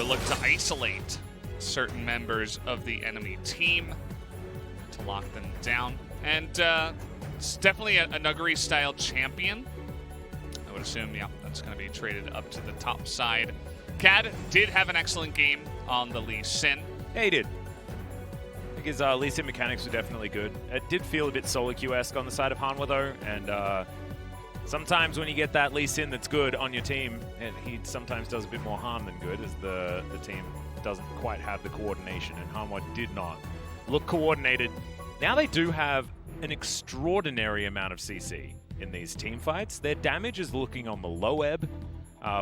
would look to isolate certain members of the enemy team to lock them down. And it's definitely a Nuguri-style champion. I would assume, yeah, that's going to be traded up to the top side. Cad did have an excellent game on the Lee Sin. Yeah, he did. His Lee Sin mechanics were definitely good. It did feel a bit solo queue-esque on the side of Hanwha, though, and sometimes when you get that Lee Sin that's good on your team, he sometimes does a bit more harm than good, as the team doesn't quite have the coordination, and Hanwha did not look coordinated. Now they do have an extraordinary amount of CC in these team fights. Their damage is looking on the low ebb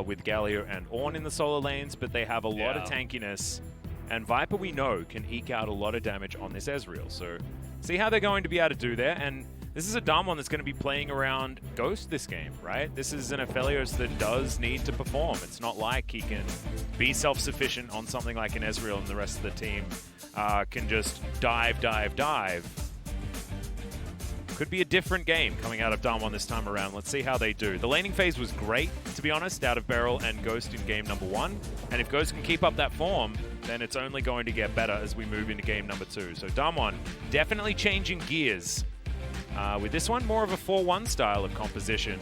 with Galio and Ornn in the solo lanes, but they have a lot of tankiness. And Viper, we know, can eke out a lot of damage on this Ezreal. So see how they're going to be able to do there. And this is a DAMWON that's going to be playing around Ghost this game, right? This is an Aphelios that does need to perform. It's not like he can be self-sufficient on something like an Ezreal and the rest of the team can just dive. Could be a different game coming out of DAMWON this time around. Let's see how they do. The laning phase was great, to be honest, out of BeryL and Ghost in game number 1. And if Ghost can keep up that form, then it's only going to get better as we move into game number 2. So DAMWON definitely changing gears. With this one, more of a 4-1 style of composition.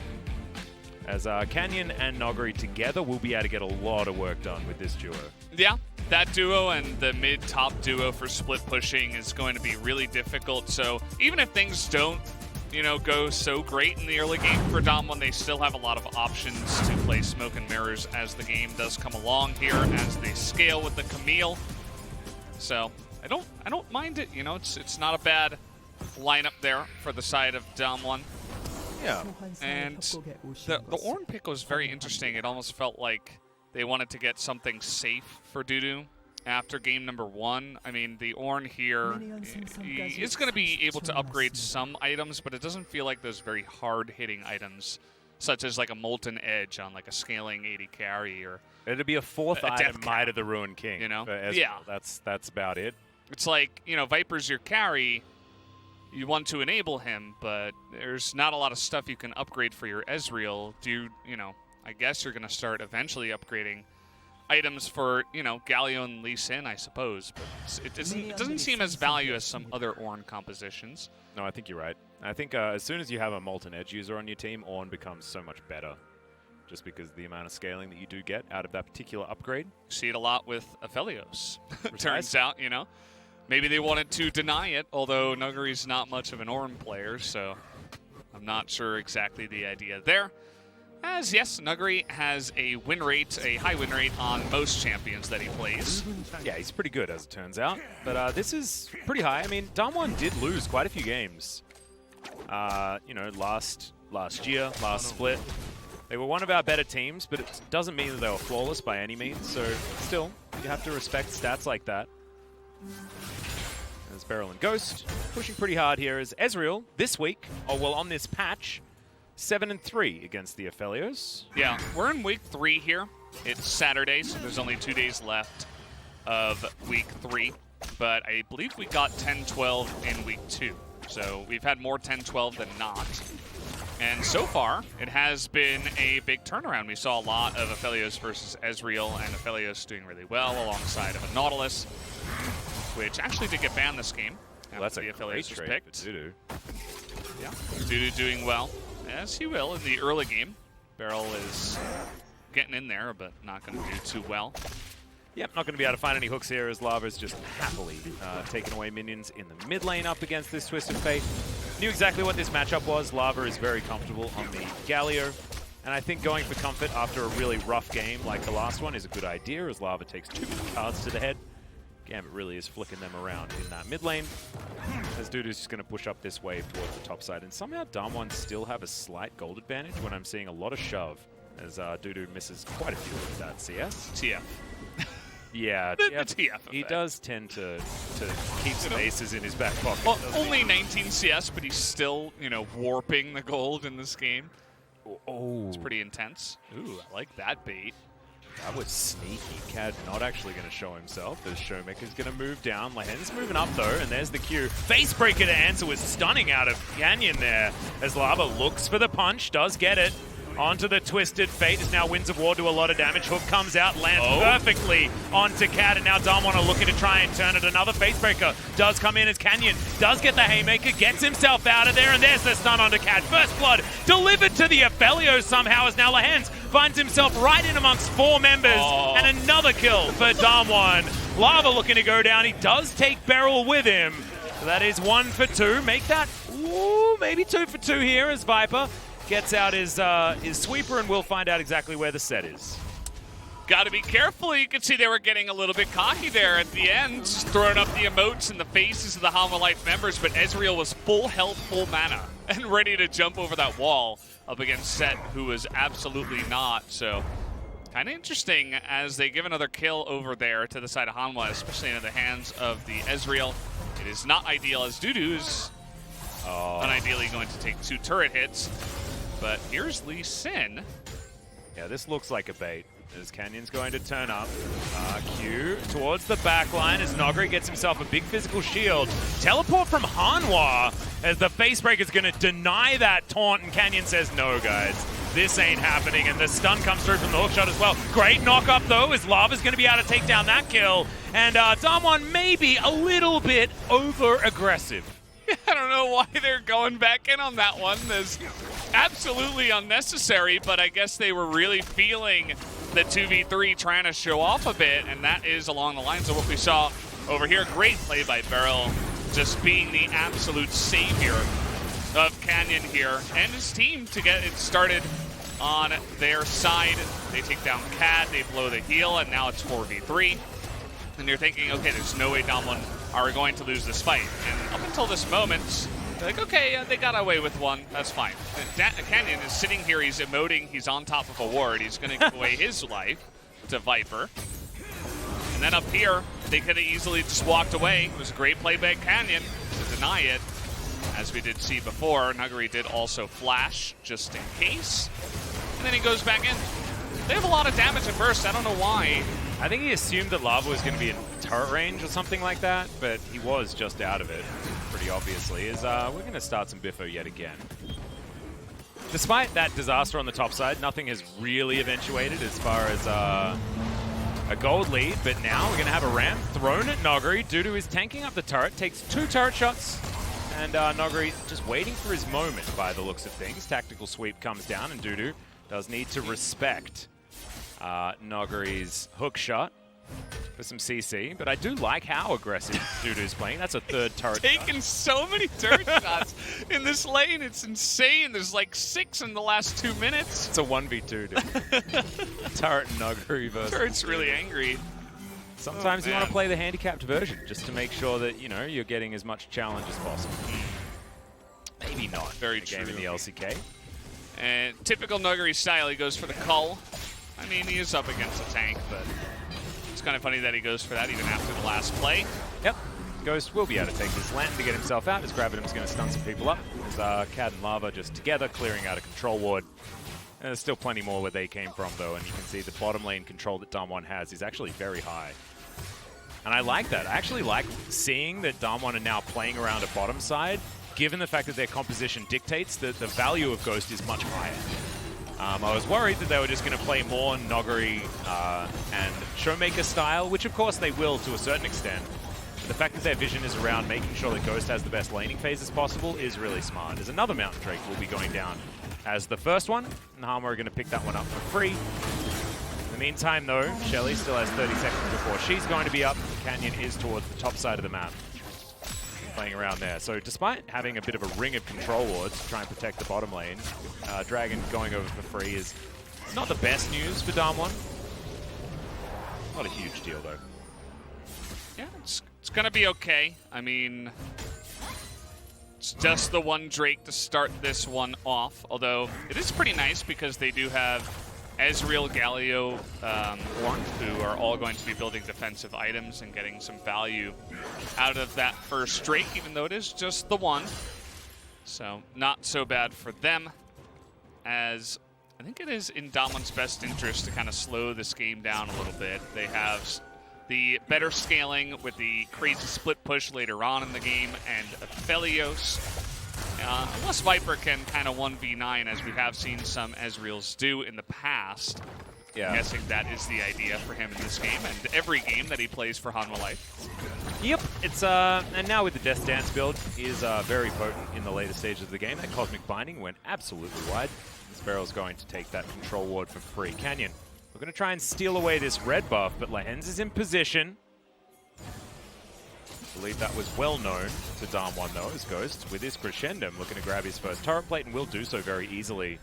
As Canyon and Nuguri together will be able to get a lot of work done with this duo. Yeah, that duo and the mid-top duo for split pushing is going to be really difficult. So even if things don't, go so great in the early game for DAMWON, they still have a lot of options to play smoke and mirrors as the game does come along here, as they scale with the Camille. So I don't mind it. It's not a bad lineup there for the side of DAMWON. Yeah, and the Ornn pick was very interesting. It almost felt like they wanted to get something safe for Dudu after game number 1. I mean, the Ornn here is going to be able to upgrade some items, but it doesn't feel like those very hard-hitting items, such as like a Molten Edge on like a scaling 80 carry, or it'd be a 4th item, Might of the Ruined King. Yeah, that's about it. It's like, Viper's your carry. You want to enable him, but there's not a lot of stuff you can upgrade for your Ezreal. I guess you're going to start eventually upgrading items for, Galio and Lee Sin, I suppose. But it doesn't seem as value as some other Ornn compositions. No, I think you're right. I think as soon as you have a Molten Edge user on your team, Ornn becomes so much better. Just because of the amount of scaling that you do get out of that particular upgrade. See it a lot with Aphelios. Turns out, Maybe they wanted to deny it, although Nuguri's not much of an Ornn player, so I'm not sure exactly the idea there. As, yes, Nuguri has a high win rate on most champions that he plays. Yeah, he's pretty good, as it turns out. But this is pretty high. I mean, DAMWON did lose quite a few games. Last year, last split. They were one of our better teams, but it doesn't mean that they were flawless by any means. So, still, you have to respect stats like that. As BeryL and Ghost pushing pretty hard here as Ezreal this week, on this patch, 7-3 against the Aphelios. Yeah, we're in week 3 here. It's Saturday, so there's only 2 days left of week 3. But I believe we got 10-12 in week 2. So we've had more 10-12 than not. And so far, it has been a big turnaround. We saw a lot of Aphelios versus Ezreal, and Aphelios doing really well alongside of a Nautilus, which actually did get banned this game. Well, that's the Aphelios was picked. Dudu. Yeah, Dudu doing well, as he will in the early game. BeryL is getting in there, but not going to do too well. Yep, not going to be able to find any hooks here as Lava's just happily taking away minions in the mid lane up against this Twisted Fate. Knew exactly what this matchup was. Lava is very comfortable on the Galio. And I think going for comfort after a really rough game like the last one is a good idea, as Lava takes 2 cards to the head. Gambit really is flicking them around in that mid lane, as Dudu's just going to push up this wave towards the top side. And somehow DAMWON still have a slight gold advantage when I'm seeing a lot of shove, as Dudu misses quite a few of that CS. TF. Yeah, the TF he does tend to keep some aces in his back pocket. Well, only 19 CS, but he's still, warping the gold in this game. Oh. It's pretty intense. Ooh, I like that bait. That was sneaky. Cad not actually going to show himself, as ShowMaker is going to move down. Lehends moving up though, and there's the Q. Facebreaker to answer was stunning out of Canyon there, as Lava looks for the punch, does get it. Onto the Twisted Fate as now Winds of War do a lot of damage. Hook comes out, lands perfectly onto Cad, and now DWG are looking to try and turn it. Another Facebreaker does come in as Canyon does get the Haymaker, gets himself out of there, and there's the stun onto Cad. First blood delivered to the Aphelios somehow as now Lehends finds himself right in amongst 4 members, and another kill for DWG. Lava looking to go down. He does take BeryL with him. So that is 1 for 2. Make that, maybe 2 for 2 here as Viper gets out his sweeper, and we'll find out exactly where the Sett is. Got to be careful. You can see they were getting a little bit cocky there at the end, just throwing up the emotes in the faces of the Hanwha Life members, but Ezreal was full health, full mana, and ready to jump over that wall up against Sett, who was absolutely not. So kind of interesting as they give another kill over there to the side of Hanwha, especially in the hands of the Ezreal. It is not ideal as Dudu is unideally going to take 2 turret hits. But here's Lee Sin. Yeah, this looks like a bait. As Canyon's going to turn up. Q towards the back line as Nuguri gets himself a big physical shield. Teleport from Hanwha as the Facebreaker's going to deny that taunt, and Canyon says, no, guys, this ain't happening. And the stun comes through from the hookshot as well. Great knock-up, though, as Lava's going to be able to take down that kill. And DWG maybe a little bit over-aggressive. I don't know why they're going back in on that one. That's absolutely unnecessary, but I guess they were really feeling the 2v3 trying to show off a bit, and that is along the lines of what we saw over here. Great play by BeryL, just being the absolute savior of Canyon here and his team to get it started on their side. They take down Cad, they blow the heal, and now it's 4v3. And you're thinking, okay, there's no way DWG are going to lose this fight. And up until this moment, they're like, okay, they got away with one. That's fine. Canyon is sitting here. He's emoting. He's on top of a ward. He's going to give away his life to Viper. And then up here, they could have easily just walked away. It was a great play by Canyon to deny it. As we did see before, Nuguri did also flash just in case. And then he goes back in. They have a lot of damage at first. I don't know why. I think he assumed that Lava was going to be in turret range or something like that, but he was just out of it, pretty obviously. We're going to start some Biffo yet again. Despite that disaster on the top side, nothing has really eventuated as far as a gold lead, but now we're going to have a ramp thrown at Nuguri. Dudu is tanking up the turret, takes 2 turret shots, and Nuguri just waiting for his moment by the looks of things. Tactical sweep comes down, and Dudu does need to respect Nuguri's hook shot for some CC, but I do like how aggressive Dudu's playing. That's a 3rd turret taking shot. So many turret shots in this lane. It's insane. There's like 6 in the last 2 minutes. It's a 1v2, dude. Turret and Nuguri versus Turret's really angry. Sometimes you want to play the handicapped version just to make sure that, you know, you're getting as much challenge as possible. Maybe not. Very true. Game in the LCK. And typical Nuguri style, he goes for the cull. I mean, he is up against a tank, but it's kind of funny that he goes for that even after the last play. Yep. Ghost will be able to take this land to get himself out, as Gravitum's going to stun some people up. As Cad and Lava just together, clearing out a control ward. And there's still plenty more where they came from, though, and you can see the bottom lane control that DWG has is actually very high. And I like that. I actually like seeing that DWG are now playing around a bottom side, given the fact that their composition dictates that the value of Ghost is much higher. I was worried that they were just going to play more Nuguri and ShowMaker style, which of course they will to a certain extent. But the fact that their vision is around making sure that Ghost has the best laning phases possible is really smart. There's another Mountain Drake will be going down as the first one, and Hanwha are going to pick that one up for free. In the meantime, though, Shelly still has 30 seconds before she's going to be up. Canyon is towards the top side of the map, playing around there. So despite having a bit of a ring of control wards to try and protect the bottom lane, Dragon going over for free is not the best news for DWG. Not a huge deal, though. Yeah, it's going to be okay. I mean, it's just the one Drake to start this one off, although it is pretty nice because they do have Ezreal, Galio, Ornn, who are all going to be building defensive items and getting some value out of that first Drake, even though it is just the one. So not so bad for them, as I think it is in DWG's best interest to kind of slow this game down a little bit. They have the better scaling with the crazy split push later on in the game, and Aphelios. unless Viper can kind of 1v9, as we have seen some Ezreals do in the past. Yeah. I'm guessing that is the idea for him in this game and every game that he plays for Hanwha Life. Yep, it's and now with the Death Dance build, he is very potent in the later stages of the game. That Cosmic Binding went absolutely wide. This BeryL's going to take that control ward for free. Canyon, we're going to try and steal away this red buff, but Lehends is in position. I believe that was well known to DAMWON though, as Ghost, with his Crescendum, looking to grab his first turret plate and will do so very easily.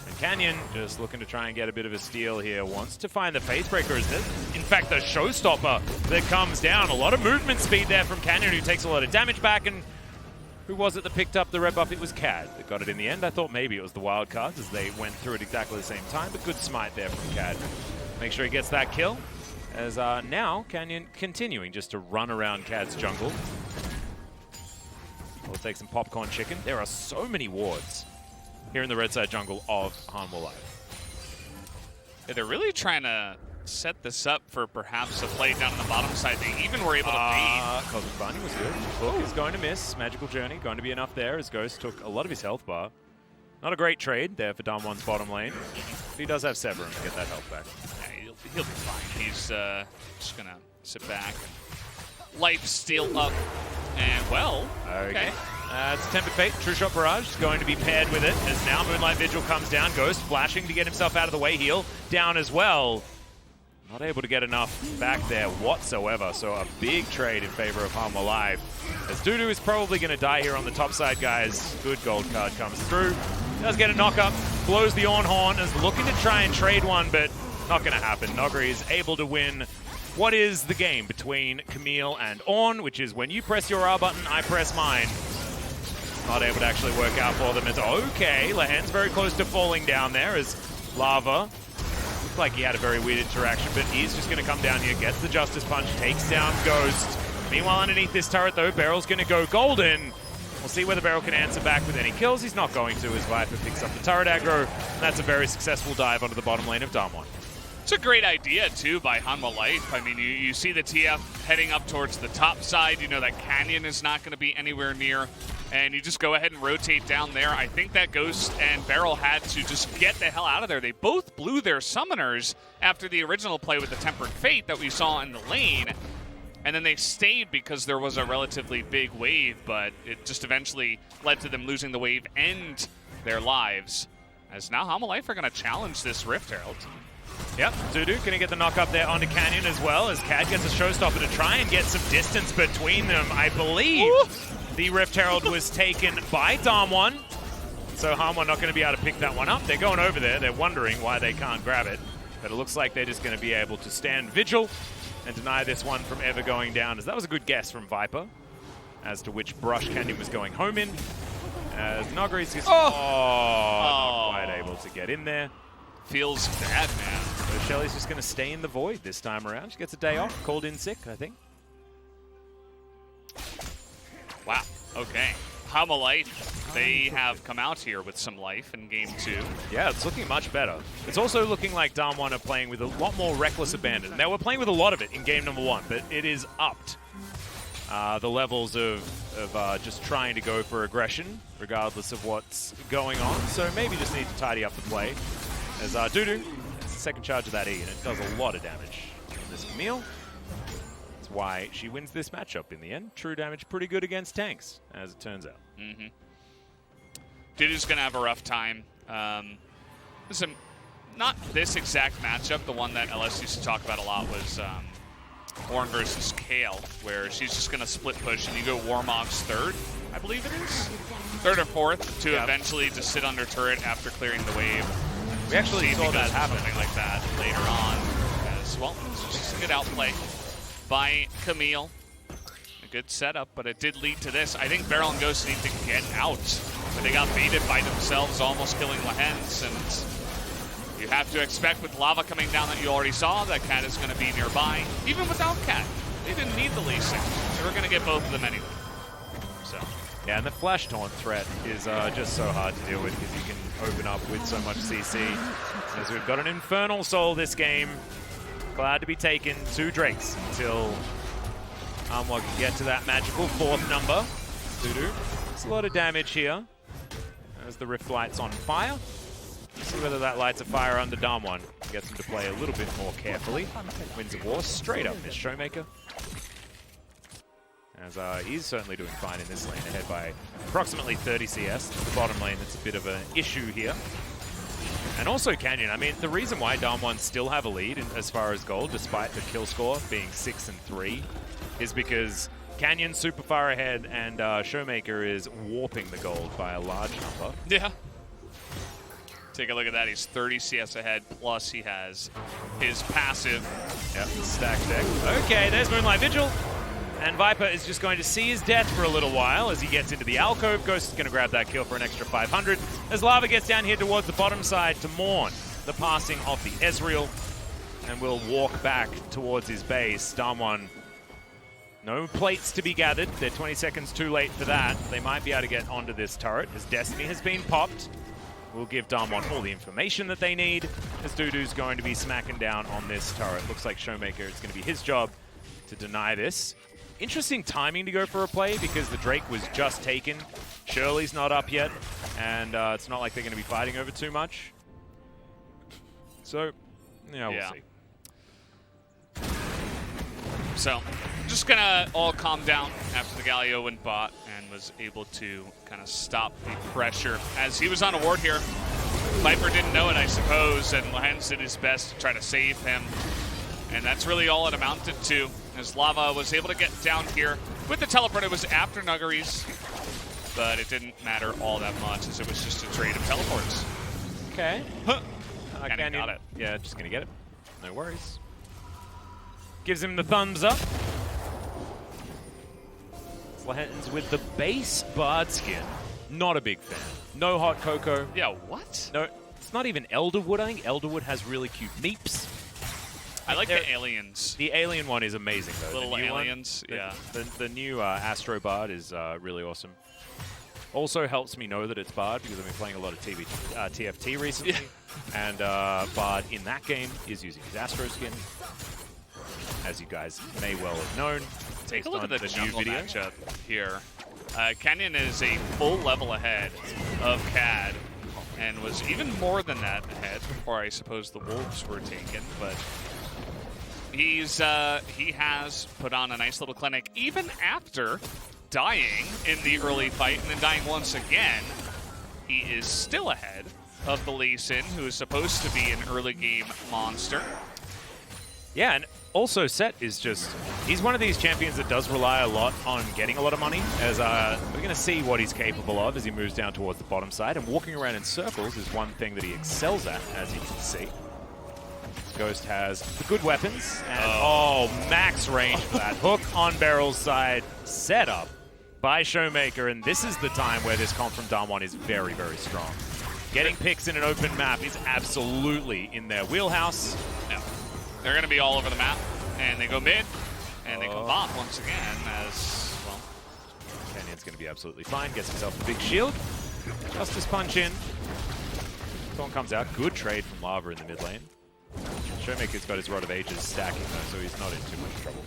And Canyon just looking to try and get a bit of a steal here. Wants to find the Facebreaker. Is this, in fact, the showstopper that comes down. A lot of movement speed there from Canyon, who takes a lot of damage back. And who was it that picked up the red buff? It was Cad that got it in the end. I thought maybe it was the Wildcards as they went through at exactly the same time. But good smite there from Cad. Make sure he gets that kill. As now, Canyon continuing just to run around Cad's jungle. We'll take some popcorn chicken. There are so many wards here in the red side jungle of Hanwha Life. Yeah, they're really trying to set this up for perhaps a play down on the bottom side. They even were able to bait. Cosmic Binding was good. Book is going to miss. Magical Journey going to be enough there as Ghost took a lot of his health bar. Not a great trade there for DAMWON's bottom lane. He does have Severin to get that health back. Yeah, he'll be fine. He's just going to sit back and life steal up. And, well, okay. It's Tempered Fate. True Shot Barrage is going to be paired with it as now Moonlight Vigil comes down. Ghost flashing to get himself out of the way. Heal down as well. Not able to get enough back there whatsoever. So a big trade in favor of Hanwha Life. As Dudu is probably going to die here on the top side, guys. Good gold card comes through. Does get a knock-up. Blows the Ornn. Is looking to try and trade one, but not going to happen. Nuguri is able to win what is the game between Camille and Ornn, which is when you press your R button, I press mine. Not able to actually work out for them. It's okay. Lehends very close to falling down there as Lava. Looked like he had a very weird interaction, but he's just going to come down here, gets the Justice Punch, takes down Ghost. Meanwhile, underneath this turret, though, BeryL's going to go golden. We'll see whether BeryL can answer back with any kills. He's not going to as Viper picks up the turret aggro. And that's a very successful dive onto the bottom lane of DAMWON. It's a great idea, too, by Hanwha Life. I mean, you see the TF heading up towards the top side. You know that Canyon is not going to be anywhere near. And you just go ahead and rotate down there. I think that Ghost and BeryL had to just get the hell out of there. They both blew their summoners after the original play with the Tempered Fate that we saw in the lane. And then they stayed because there was a relatively big wave, but it just eventually led to them losing the wave and their lives. As now Hanwha Life are going to challenge this Rift Herald. Yep, Dudu gonna get the knock up there onto Canyon as well as Cad gets a showstopper to try and get some distance between them. I believe the Rift Herald was taken by DAMWON, so Hanwha not gonna be able to pick that one up. They're going over there, they're wondering why they can't grab it, but it looks like they're just gonna be able to stand vigil and deny this one from ever going down, as that was a good guess from Viper as to which brush Canyon was going home in. As Nuguri's just not quite able to get in there. Feels bad, man. So Shelly's just going to stay in the void this time around. She gets a day off, called in sick, I think. Wow, okay. Hanwha Life, they have come out here with some life in game 2. Yeah, it's looking much better. It's also looking like DAMWON are playing with a lot more reckless abandon. Now, we're playing with a lot of it in game number 1, but it is upped. The levels of just trying to go for aggression, regardless of what's going on. So maybe just need to tidy up the play. As Dudu, it's the second charge of that E, and it does a lot of damage on this Camille. That's why she wins this matchup in the end. True damage pretty good against tanks, as it turns out. Dudu's going to have a rough time. Listen, not this exact matchup. The one that LS used to talk about a lot was Ornn versus Kale, where she's just going to split push, and you go Warmog's third, I believe it is? Third or fourth, to eventually just sit under turret after clearing the wave. We actually saw that happen. Something like that later on as well. It's just a good outplay by Camille. A good setup, but it did lead to this. I think BeryL and Ghost need to get out. But they got baited by themselves, almost killing Lehends. And you have to expect with Lava coming down that you already saw, that Cat is going to be nearby. Even without Cat, they didn't need the Lee Sin. They were going to get both of them anyway. So. Yeah, and the Flash Taunt threat is just so hard to deal with because you can open up with so much CC. As we've got an Infernal Soul this game. Glad to be taken 2 Drakes until Hanwha can get to that magical 4th number. Dudu. It's a lot of damage here as the Rift lights on fire. See whether that lights a fire under DAMWON. Gets him to play a little bit more carefully. Winds of War straight up is ShowMaker. As he's certainly doing fine in this lane, ahead by approximately 30 CS. It's the bottom lane that's a bit of an issue here. And also Canyon. I mean, the reason why DAMWON still have a lead as far as gold, despite the kill score being 6 and 3, is because Canyon's super far ahead and ShowMaker is warping the gold by a large number. Yeah. Take a look at that. He's 30 CS ahead, plus he has his passive. Yep, stack deck. Okay, there's Moonlight Vigil. And Viper is just going to see his death for a little while as he gets into the alcove. Ghost is going to grab that kill for an extra 500. As Lava gets down here towards the bottom side to mourn the passing of the Ezreal. And will walk back towards his base. DAMWON, no plates to be gathered. They're 20 seconds too late for that. They might be able to get onto this turret as Destiny has been popped. We'll give DAMWON all the information that they need as Dudu's going to be smacking down on this turret. Looks like ShowMaker, it's going to be his job to deny this. Interesting timing to go for a play because the Drake was just taken. Shirley's not up yet, and it's not like they're going to be fighting over too much. So, yeah, we'll see. So, just going to all calm down after the Galio went bot and was able to kind of stop the pressure as he was on a ward here. Viper didn't know it, I suppose, and Lehends did his best to try to save him. And that's really all it amounted to, as Lava was able to get down here with the teleport. It was after Nuguri's, but it didn't matter all that much as it was just a trade of teleports. Okay. Canyon got it. Yeah, just going to get it. No worries. Gives him the thumbs up. Lehends with the base Bard skin. Not a big fan. No hot cocoa. Yeah, what? No, it's not even Elderwood. I think Elderwood has really cute meeps. I like the aliens. The alien one is amazing, though. Little aliens, yeah. The new Astro Bard is really awesome. Also helps me know that it's Bard because I've been playing a lot of TFT recently. Yeah. And Bard in that game is using his Astro skin, as you guys may well have known. Take a look at the jungle matchup here. Canyon is a full level ahead of CAD and was even more than that ahead before I suppose the Wolves were taken, but he has put on a nice little clinic even after dying in the early fight and then dying once again. He is still ahead of the Lee Sin, who is supposed to be an early game monster. Yeah, and also Sett is just, he's one of these champions that does rely a lot on getting a lot of money, as we're going to see what he's capable of as he moves down towards the bottom side, and walking around in circles is one thing that he excels at, as you can see. Ghost has the good weapons, and max range for that. Hook on BeryL's side, set up by ShowMaker, and this is the time where this comp from DAMWON is very, very strong. Getting picks in an open map is absolutely in their wheelhouse. Yeah. They're going to be all over the map, and they go mid, and they come bot once again as, well. Canyon's going to be absolutely fine, gets himself a big shield. Justice punch in. Thorn comes out, good trade from Lava in the mid lane. ShowMaker's got his Rod of Ages stacking though, so he's not in too much trouble.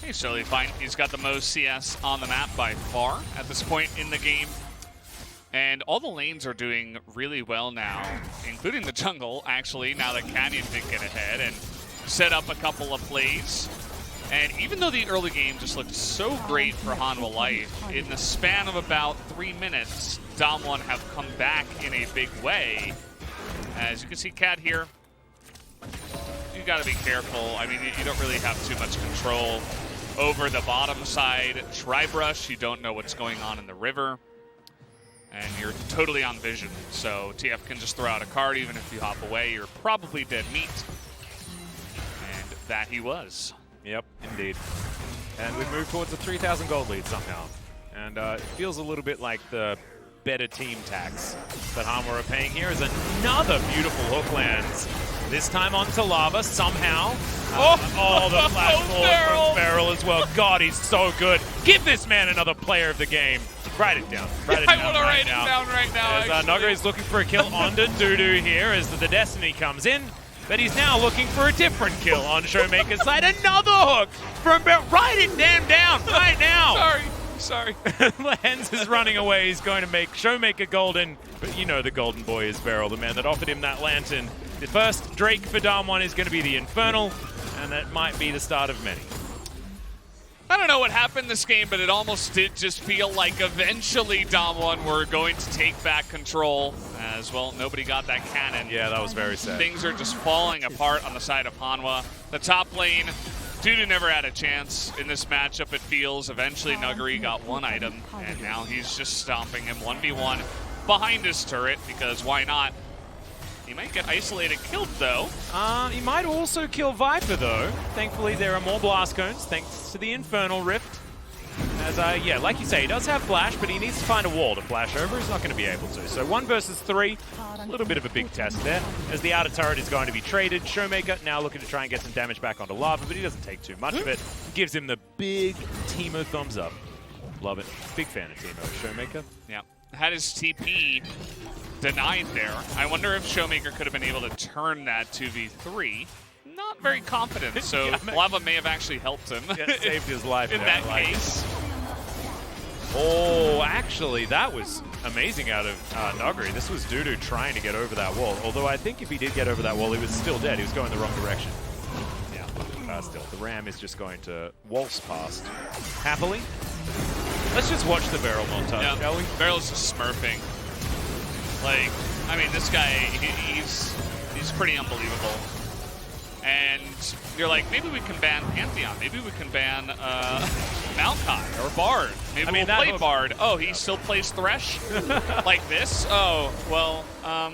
He's totally fine. He's got the most CS on the map by far at this point in the game. And all the lanes are doing really well now, including the jungle, actually, now that Canyon did get ahead and set up a couple of plays. And even though the early game just looked so great for Hanwha Life, in the span of about 3 minutes, DAMWON have come back in a big way. As you can see, Cat here, you gotta be careful. I mean, you don't really have too much control over the bottom side. Tri-brush, you don't know what's going on in the river. And you're totally on vision. So TF can just throw out a card, even if you hop away, you're probably dead meat. And that he was. Yep, indeed. And we move towards a 3,000 gold lead somehow. And it feels a little bit like the better team tax that Hanwha are paying here as another beautiful hook lands. This time onto Lava somehow. The flash forward from BeryL as well. God, he's so good. Give this man another player of the game. Write it down. Write it down. I want to write it down right now. As Nuguri is looking for a kill onto Dudu here as the Destiny comes in. But he's now looking for a different kill on ShowMaker's side. Another hook from BeryL. Write it damn down right now. Sorry. Sorry. Lehends is running away. He's going to make ShowMaker golden. But you know the golden boy is BeryL, the man that offered him that lantern. The first Drake for DAMWON is going to be the Infernal, and that might be the start of many. I don't know what happened this game, but it almost did just feel like eventually DAMWON were going to take back control. As well, nobody got that cannon. Yeah, that was very sad. Things are just falling apart on the side of Hanwha. The top lane, Dudu never had a chance in this matchup, it feels. Eventually, Nuguri got one item, and now he's just stomping him 1v1 behind his turret, because why not? He might get isolated killed, though. He might also kill Viper, though. Thankfully, there are more blast cones, thanks to the Infernal Rift. As, yeah, like you say, he does have flash, but he needs to find a wall to flash over. He's not going to be able to. So 1 versus 3, a little bit of a big test there. As the outer turret is going to be traded, ShowMaker now looking to try and get some damage back onto Lava, but he doesn't take too much of it. Gives him the big Teemo thumbs up. Love it. Big fan of Teemo, ShowMaker. Yeah. Had his TP denied there. I wonder if ShowMaker could have been able to turn that 2v3. Not very confident, so Yeah, Lava may have actually helped him. Yeah, saved his life in that case. Oh, actually, that was amazing out of Nuguri. This was Dudu trying to get over that wall. Although I think if he did get over that wall, he was still dead. He was going the wrong direction. Yeah, still. The Ram is just going to waltz past happily. Let's just watch the BeryL montage, shall we? BeryL's just smurfing. Like, I mean, this guy, he's pretty unbelievable. And you're like, maybe we can ban Pantheon. Maybe we can ban Maokai or Bard. Maybe we'll play Bard. Oh, he still plays Thresh? Like this? Oh, well, I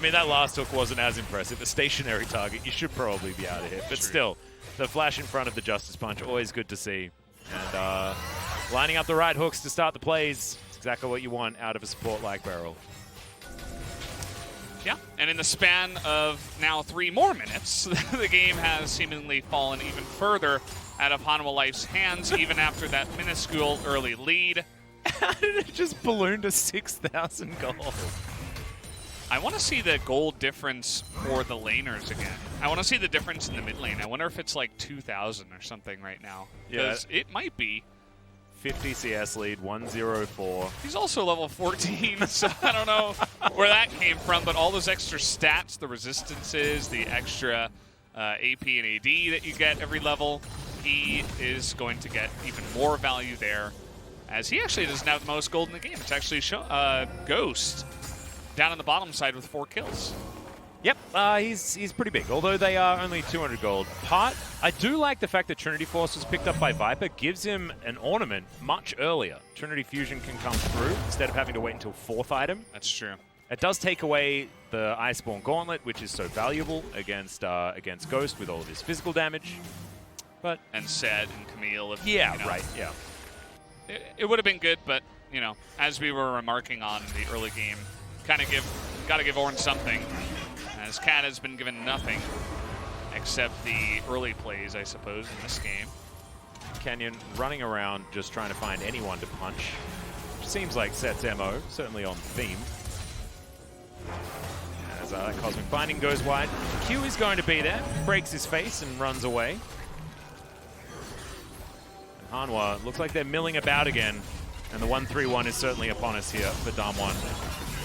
mean, that last hook wasn't as impressive. A stationary target, you should probably be out of hit. But still, the flash in front of the Justice Punch, always good to see. And lining up the right hooks to start the plays, it's exactly what you want out of a support like BeryL. Yeah, and in the span of now 3 more minutes, the game has seemingly fallen even further out of Hanwha Life's hands, even after that minuscule early lead. How did it just balloon to 6,000 gold? I want to see the gold difference for the laners again. I want to see the difference in the mid lane. I wonder if it's like 2,000 or something right now. Because it might be. 50 CS lead, 104. He's also level 14, so I don't know where that came from, but all those extra stats, the resistances, the extra AP and AD that you get every level, he is going to get even more value there, as he actually doesn't have the most gold in the game. It's actually Ghost down on the bottom side with 4 kills. Yep, he's pretty big, although they are only 200 gold. I do like the fact that Trinity Force was picked up by Viper, gives him an ornament much earlier. Trinity Fusion can come through instead of having to wait until 4th item. That's true. It does take away the Iceborne Gauntlet, which is so valuable against Ghost with all of his physical damage. But and Sett and Camille. If, yeah, you know, right, yeah. It would have been good, but, you know, as we were remarking on the early game, got to give Ornn something. As Cat has been given nothing except the early plays, I suppose, in this game. Canyon running around just trying to find anyone to punch. Seems like Sett's MO, certainly on theme. As that Cosmic Binding goes wide, Q is going to be there, breaks his face and runs away. And Hanwha, looks like they're milling about again, and the 1-3-1 is certainly upon us here for DAMWON.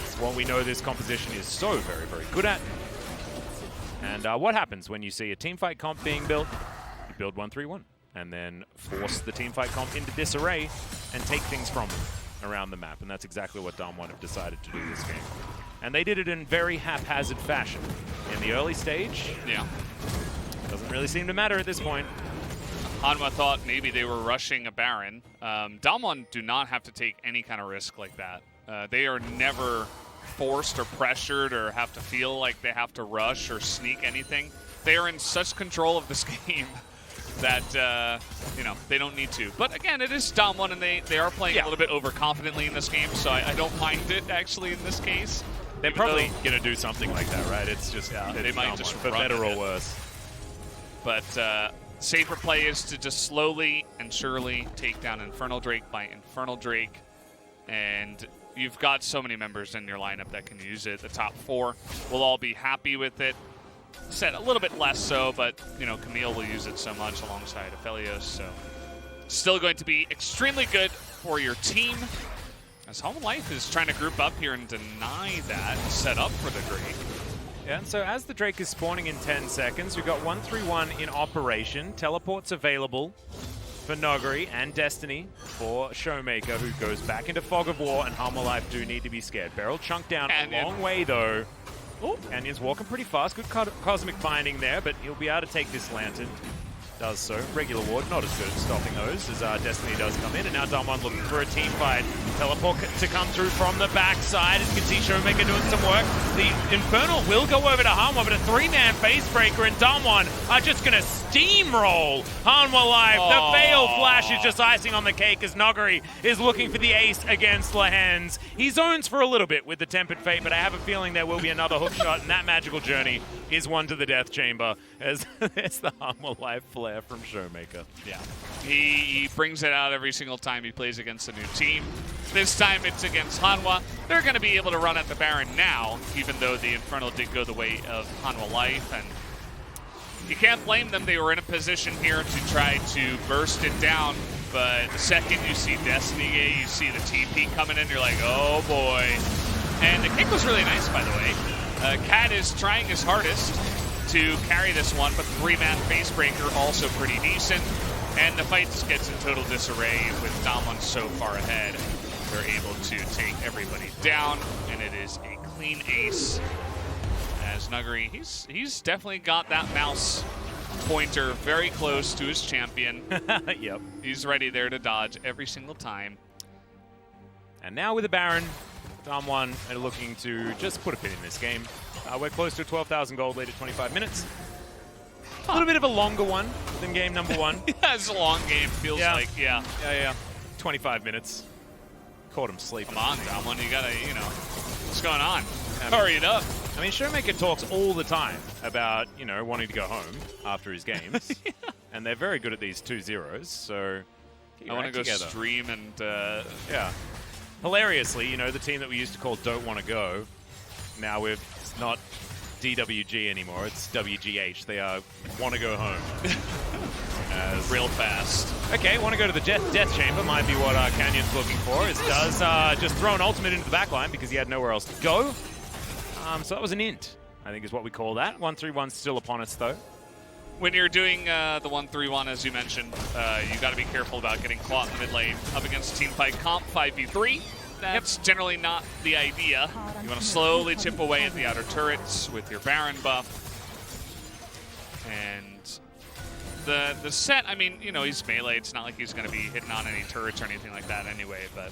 It's what we know this composition is so very, very good at. And what happens when you see a teamfight comp being built? You build 1-3-1 and then force the teamfight comp into disarray and take things from them around the map. And that's exactly what DAMWON have decided to do this game. And they did it in very haphazard fashion. In the early stage, yeah, doesn't really seem to matter at this point. Hanwha thought maybe they were rushing a Baron. DAMWON do not have to take any kind of risk like that. They are never forced or pressured or have to feel like they have to rush or sneak anything. They are in such control of this game that, you know, they don't need to. But again, it is DAMWON, and they are playing a little bit overconfidently in this game, so I don't mind it, actually, in this case. They're probably going to do something like that, right? It's just, they might just for better or worse. But safer play is to just slowly and surely take down Infernal Drake by Infernal Drake, and you've got so many members in your lineup that can use it. The top 4 will all be happy with it. Sett a little bit less so, but, you know, Camille will use it so much alongside Aphelios, so still going to be extremely good for your team. As Home Life is trying to group up here and deny that set up for the Drake. Yeah, and so as the Drake is spawning in 10 seconds, we've got 1-3-1 in operation. Teleports available for Nuguri and Destiny for ShowMaker, who goes back into Fog of War, and Hanwha Life do need to be scared. BeryL chunked down a long way, though. Oh, Canyon's walking pretty fast. Good cosmic binding there, but he'll be able to take this Lantern. Does so. Regular Ward, not as good at stopping those as Destiny does come in. And now DWG looking for a team fight. Teleport to come through from the backside. As you can see, ShowMaker doing some work. The Infernal will go over to Hanwha, but a 3-man face breaker, and DWG are just going to steamroll Hanwha Life. The Veil Flash is just icing on the cake as Nuguri is looking for the ace against Lehends. He zones for a little bit with the Tempered Fate, but I have a feeling there will be another hook shot, and that magical journey is one to the death chamber as it's the Hanwha Life flare from ShowMaker. Yeah, he brings it out every single time he plays against a new team. This time it's against Hanwha. They're going to be able to run at the Baron now, even though the Infernal did go the way of Hanwha Life, and you can't blame them. They were in a position here to try to burst it down, but the second you see Destiny, you see the TP coming in, you're like, oh boy. And the kick was really nice, by the way. Cat is trying his hardest to carry this one, but 3-man Facebreaker also pretty decent. And the fight just gets in total disarray with DWG so far ahead. They're able to take everybody down, and it is a clean ace. As Nuguri, he's definitely got that mouse pointer very close to his champion. Yep. He's ready there to dodge every single time. And now with the Baron, DWG are looking to just put a pin in this game. We're close to 12,000 gold lead at 25 minutes. A little bit of a longer one than game number 1. Yeah, it's a long game, feels like, yeah. 25 minutes. Caught him sleeping. Come on, DWG, you gotta, what's going on? Hurry it up. I mean, ShowMaker talks all the time about, wanting to go home after his games. Yeah. And they're very good at these 2-0s, so I want to go stream and... Yeah. Hilariously, the team that we used to call Don't Want to Go, now it's not DWG anymore, it's WGH. They want to go home. Real fast. Okay, want to go to the death chamber might be what Canyon's looking for. It does just throw an ultimate into the backline because he had nowhere else to go. So that was an int, I think is what we call that. 1-3-1 still upon us, though. When you're doing the 1-3-1, as you mentioned, you got to be careful about getting caught in the mid lane up against a team fight comp 5v3. That's generally not the idea. You want to slowly chip away at the outer turrets with your Baron buff. And the Sett, I mean, he's melee. It's not like he's going to be hitting on any turrets or anything like that anyway, but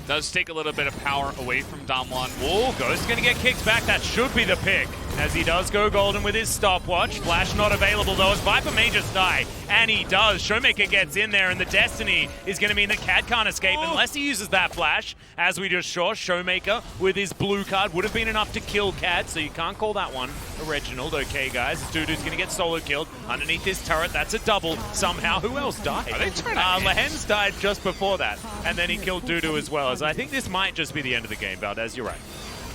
does take a little bit of power away from DWG. Oh, Ghost's going to get kicked back. That should be the pick, as he does go golden with his stopwatch. Flash not available, though, as Viper may just die. And he does. ShowMaker gets in there, and the Destiny is going to mean that Cat can't escape unless he uses that flash. As we just saw, ShowMaker with his blue card would have been enough to kill Cat, so you can't call that one original. Okay, guys, Dudu's going to get solo killed underneath this turret. That's a double. Somehow, who else died? Are they trying to Lehends died just before that, and then he killed Dudu as well. I think this might just be the end of the game, Valdez. You're right.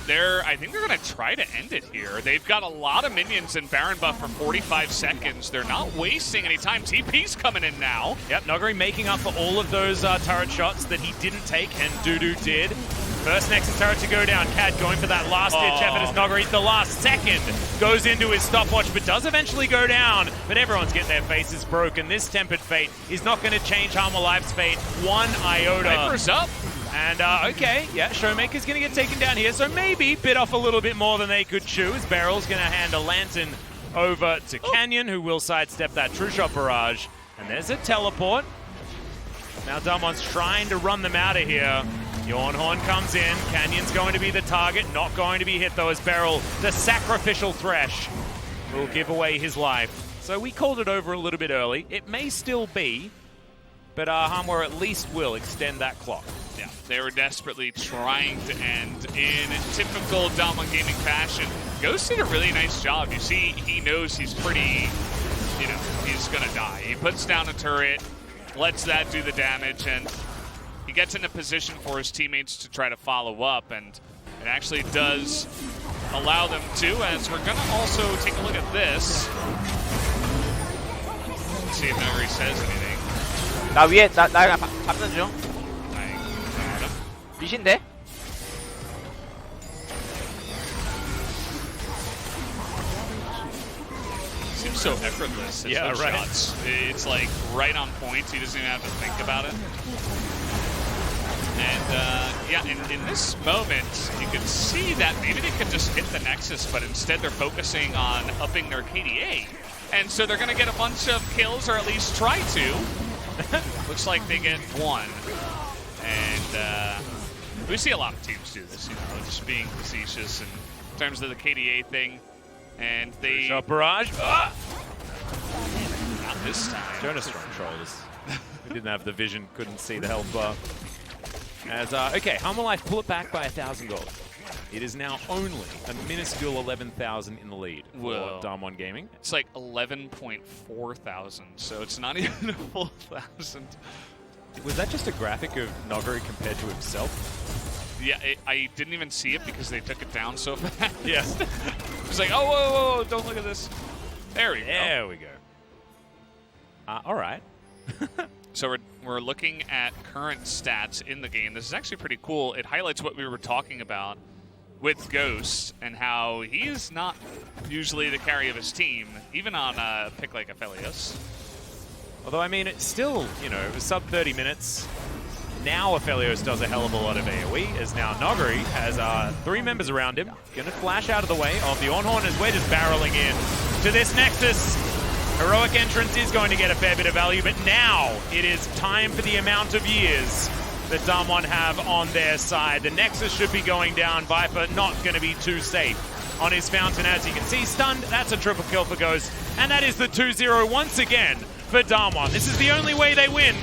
I think they're going to try to end it here. They've got a lot of minions in Baron buff for 45 seconds. They're not wasting any time. TP's coming in now. Yep, Nuguri making up for all of those turret shots that he didn't take, and Dudu did. First Nexus turret to go down. Cad going for that last-ditch effort as Nuguri, the last second, goes into his stopwatch, but does eventually go down. But everyone's getting their faces broken. This Tempered Fate is not going to change Hanwha Life's fate one iota. Viper's up. And, okay, yeah, ShowMaker's going to get taken down here, so maybe bit off a little bit more than they could chew, as BeryL's going to hand a Lantern over to Canyon, who will sidestep that True Shot barrage. And there's a teleport. Now DWG's trying to run them out of here. Ornn comes in. Canyon's going to be the target, not going to be hit, though, as BeryL, the sacrificial Thresh, will give away his life. So we called it over a little bit early. It may still be, but Hanwha at least will extend that clock. Yeah, they were desperately trying to end in typical DWG gaming fashion. Ghost did a really nice job. You see, he knows he's pretty, he's going to die. He puts down a turret, lets that do the damage, and he gets in a position for his teammates to try to follow up, and it actually does allow them to, as we're going to also take a look at this. Let's see if Nuguri says anything. 나 위에 나 밟는 중. 다행히. 리신데? Seems so effortless. Yeah, Those right. shots. It's like right on point. He doesn't even have to think about it. And yeah, in this moment, you can see that maybe they could just hit the Nexus, but instead they're focusing on upping their KDA. And so they're going to get a bunch of kills, or at least try to. Looks like they get one. And we see a lot of teams do this, you know, just being facetious in terms of the KDA thing. And they... Shot barrage. Ah! Not this time. Jonas strong shoulders. We didn't have the vision, couldn't see the health bar. As, okay, Hanwha Life pull it back by 1,000 gold. It is now only a minuscule 11,000 in the lead for DAMWON Gaming. It's like 11.4 thousand, so it's not even a full 1,000. Was that just a graphic of Nuguri compared to himself? Yeah, I didn't even see it because they took it down so fast. Yeah. It was like, oh, whoa, whoa, don't look at this. There we go. There we go. All right. So we're looking at current stats in the game. This is actually pretty cool. It highlights what we were talking about with Ghost and how he's not usually the carry of his team, even on a pick like Aphelios. Although, I mean, it's still, you know, it was sub 30 minutes. Now Aphelios does a hell of a lot of AoE, as now Nuguri has 3 members around him. Gonna flash out of the way of the Ornn as we're just barreling in to this Nexus. Heroic entrance is going to get a fair bit of value, but now it is time for the amount of years that DAMWON have on their side. The Nexus should be going down. Viper not going to be too safe on his fountain. As you can see, stunned. That's a triple kill for Ghost. And that is the 2-0 once again for DAMWON. This is the only way they win